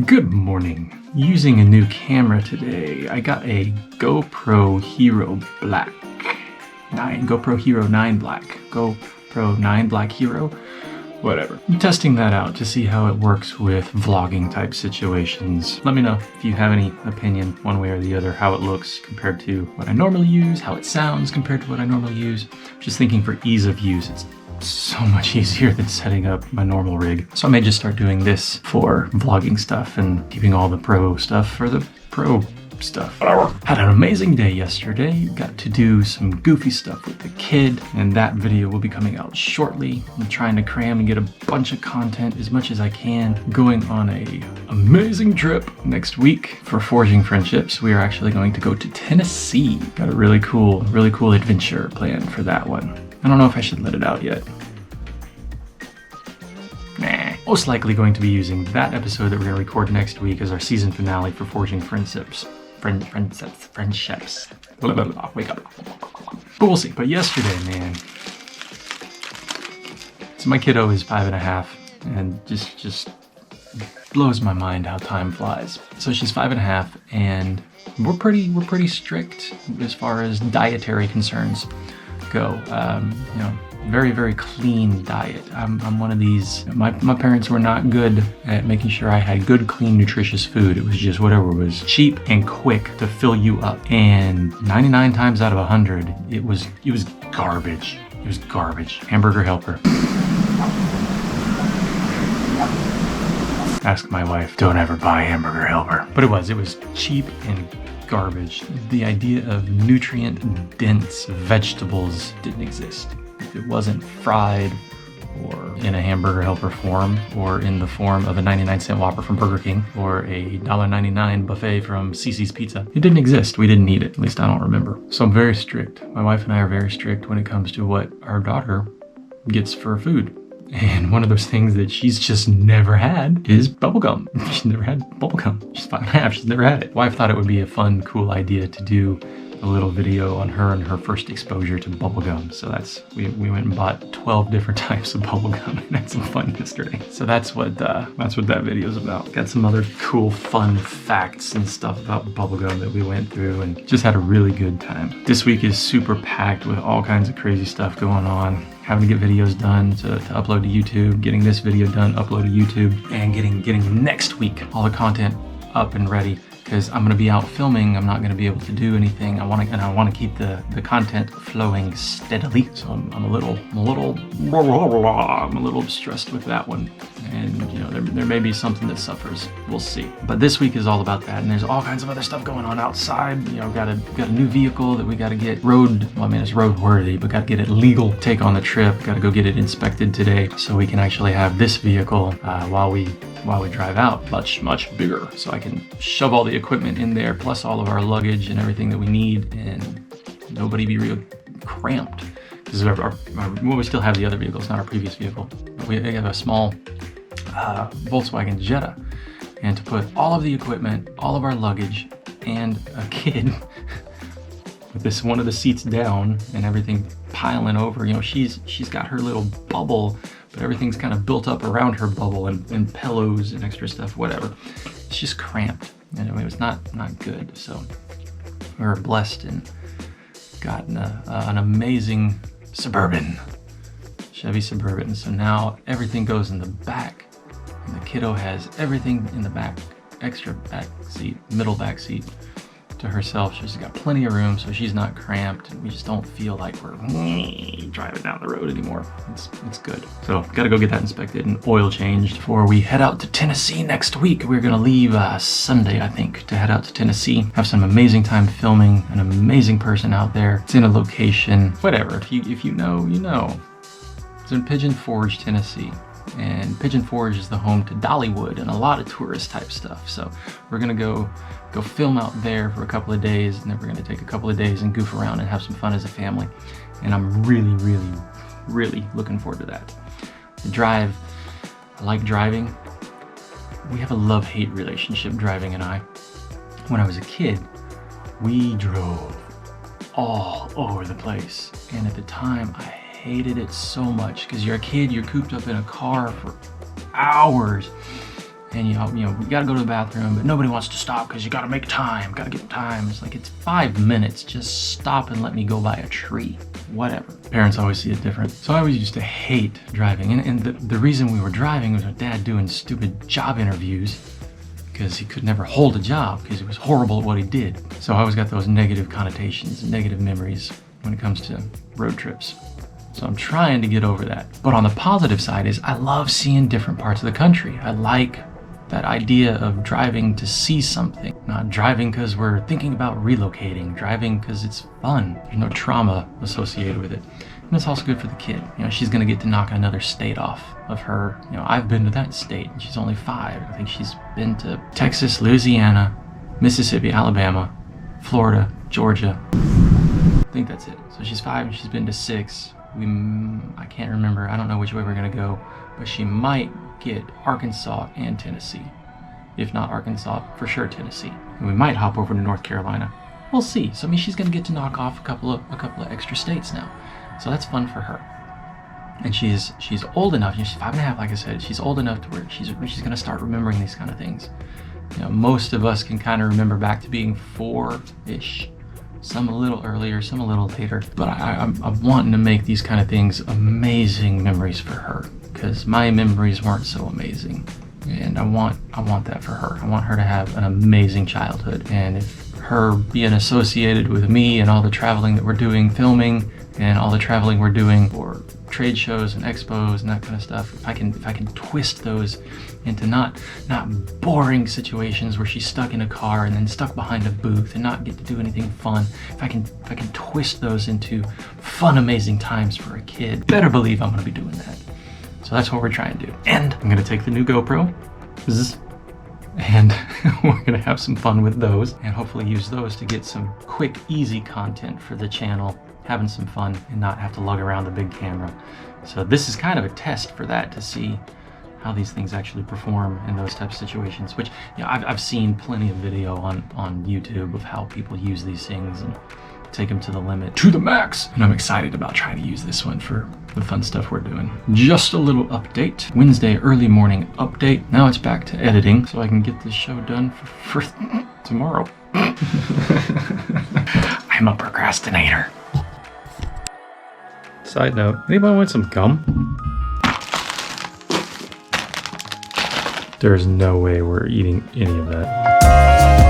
Good morning. Using a new camera today. I got a GoPro Hero Black 9, GoPro Hero9 Black, GoPro 9 Black Hero, whatever. I'm testing that out to see how it works with vlogging type situations. Let me know if you have any opinion one way or the other, how it looks compared to what I normally use, how it sounds compared to what I normally use. Just thinking for ease of use, it's so much easier than setting up my normal rig. So I may just start doing this for vlogging stuff and keeping all the pro stuff for the pro stuff. Had an amazing day yesterday. Got to do some goofy stuff with the kid, and that video will be coming out shortly. I'm trying to cram and get a bunch of content as much as I can. Going on a amazing trip next week for Forging Friendships. We are actually going to go to Tennessee. Got a really cool adventure planned for that one. I don't know if I should let it out yet. Nah. Most likely going to be using that episode that we're going to record next week as our season finale for Forging Friendships. Friendships. Blah, blah, blah. Wake up. But we'll see. But yesterday, man. So my kiddo is 5.5 and just blows my mind how time flies. So she's 5.5 and we're pretty strict as far as dietary concerns go. Very clean diet. I'm one of these. My parents were not good at making sure I had good, clean, nutritious food. It was just whatever was cheap and quick to fill you up. And 99 times out of 100, it was garbage. It was garbage. Hamburger Helper. Ask my wife. Don't ever buy Hamburger Helper. But it was cheap and garbage. The idea of nutrient-dense vegetables didn't exist. If it wasn't fried or in a Hamburger Helper form or in the form of a 99-cent Whopper from Burger King or a $1.99 buffet from Cece's Pizza, it didn't exist. We didn't eat it. At least I don't remember. So I'm very strict. My wife and I are very strict when it comes to what our daughter gets for food. And one of those things that she's just never had is bubblegum. She's never had bubblegum. She's 5.5, she's never had it. Wife thought it would be a fun, cool idea to do a little video on her and her first exposure to bubblegum. So we went and bought 12 different types of bubblegum and had some fun yesterday. So that's what that video is about. Got some other cool, fun facts and stuff about bubblegum that we went through and just had a really good time. This week is super packed with all kinds of crazy stuff going on. Having to get videos done to upload to YouTube, getting this video done, upload to YouTube, and getting next week all the content up and ready. Because I'm going to be out filming, I'm not going to be able to do anything. I want to keep the content flowing steadily. So I'm a little stressed with that one. And there may be something that suffers. We'll see. But this week is all about that, and there's all kinds of other stuff going on outside. Got a new vehicle that we got to get it's roadworthy, but got to get it legal. Take on the trip. Got to go get it inspected today, so we can actually have this vehicle while we drive out much bigger, so I can shove all the equipment in there plus all of our luggage and everything that we need, and nobody be real cramped. This is we still have the other vehicle. It's not our previous vehicle. We have a small Volkswagen Jetta, and to put all of the equipment, all of our luggage, and a kid with one of the seats down and everything piling over. She's got her little bubble, but everything's kind of built up around her bubble and pillows and extra stuff, whatever. It's just cramped. Anyway, it was not good. So we were blessed and gotten an amazing Chevy Suburban. So now everything goes in the back, and the kiddo has everything in the back, extra back seat, middle back seat to herself. She's got plenty of room, so she's not cramped, and we just don't feel like we're driving down the road anymore. It's good. So gotta go get that inspected and oil changed before we head out to Tennessee next week. We're gonna leave Sunday, I think, to head out to Tennessee. Have some amazing time filming, an amazing person out there. It's in a location, whatever. If you know, you know. It's in Pigeon Forge, Tennessee. And Pigeon Forge is the home to Dollywood and a lot of tourist type stuff. So we're gonna go film out there for a couple of days, and then we're gonna take a couple of days and goof around and have some fun as a family. And I'm really looking forward to that. The drive, I like driving. We have a love-hate relationship, driving and I. When I was a kid, we drove all over the place. And at the time, I hated it so much because you're a kid, you're cooped up in a car for hours, and you know, we gotta go to the bathroom, but nobody wants to stop because you gotta make time, gotta get time. It's like, it's 5 minutes, just stop and let me go by a tree, whatever. Parents always see it different. So I always used to hate driving, and the reason we were driving was my dad doing stupid job interviews because he could never hold a job because he was horrible at what he did. So I always got those negative connotations, negative memories when it comes to road trips. So I'm trying to get over that. But on the positive side is I love seeing different parts of the country. I like that idea of driving to see something, not driving because we're thinking about relocating, driving because it's fun. There's no trauma associated with it. And it's also good for the kid. You know, she's gonna get to knock another state off of her. You know, I've been to that state and she's only 5. I think she's been to Texas, Louisiana, Mississippi, Alabama, Florida, Georgia. I think that's it. So she's 5 and she's been to 6. I can't remember. I don't know which way we're gonna go, but she might get Arkansas and Tennessee. If not Arkansas, for sure Tennessee. And we might hop over to North Carolina. We'll see. So I mean, she's gonna get to knock off a couple of extra states now. So that's fun for her. And she's old enough, you know, she's 5.5, like I said, she's old enough to where she's gonna start remembering these kind of things. You know, most of us can kind of remember back to being 4-ish. Some a little earlier, some a little later. But I'm wanting to make these kind of things amazing memories for her, because my memories weren't so amazing. And I want that for her. I want her to have an amazing childhood. And if her being associated with me and all the traveling that we're doing, filming, and all the traveling we're doing for trade shows and expos and that kind of stuff, if I can twist those into not boring situations where she's stuck in a car and then stuck behind a booth and not get to do anything fun, if I can twist those into fun, amazing times for a kid, better believe I'm gonna be doing that. So that's what we're trying to do. And I'm gonna take the new GoPro, and we're gonna have some fun with those and hopefully use those to get some quick, easy content for the channel, having some fun and not have to lug around the big camera. So this is kind of a test for that, to see how these things actually perform in those types of situations, which, you know, I've seen plenty of video on YouTube of how people use these things and take them to the limit, to the max. And I'm excited about trying to use this one for the fun stuff we're doing. Just a little update. Wednesday early morning update. Now it's back to editing so I can get this show done for tomorrow. I'm a procrastinator. Side note, anybody want some gum? There's no way we're eating any of that.